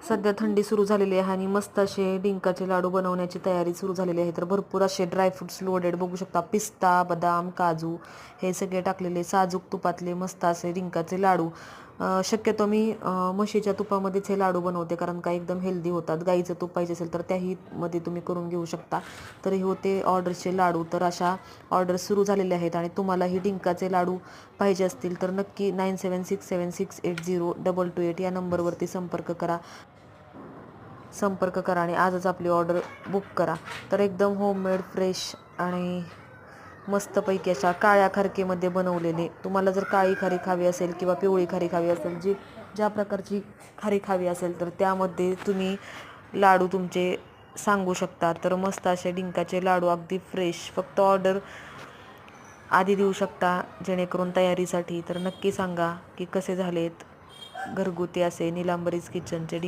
सध्या थंडी सुरू झालेली आहे आणि मस्त असे डिंकाचे लाडू बनवण्याची तयारी सुरू झालेली आहे. तर भरपूर असे ड्रायफ्रुट्स लोडेड बघू शकता, पिस्ता, बदाम, काजू हे सगळे टाकलेले साजूक तुपातले मस्त असे डिंकाचे लाडू. शक्यतो मी म्हशीच्या तुपामध्येच हे लाडू बनवते, कारण का एकदम हेल्दी होतात. गाईचं तूप पाहिजे असेल तर त्याही मध्ये तुम्ही करून घेऊ शकता. तर हे होते ऑर्डरचे लाडू. तर अशा ऑर्डर सुरू झालेल्या आहेत आणि तुम्हालाही डिंकाचे लाडू पाहिजे असतील तर नक्की 9767680228 या नंबरवरती संपर्क करा आणि आजच आपली ऑर्डर बुक करा. तर एकदम होममेड फ्रेश आणि मस्तपैकी अशा काळ्या खारकेमध्ये बनवलेले. तुम्हाला जर काळी खारीक हवी असेल किंवा पिवळी खारीक हवी असेल, ज्या प्रकारची खारीक हवी असेल तर त्यामध्ये तुम्ही लाडू तुमचे सांगू शकता. तर मस्त असे डिंकाचे लाडू अगदी फ्रेश, फक्त ऑर्डर आधी देऊ शकता जेणेकरून तयारीसाठी. तर नक्की सांगा की कसे झालेत घरगुती असे निलांबरीज किचनचे डिंक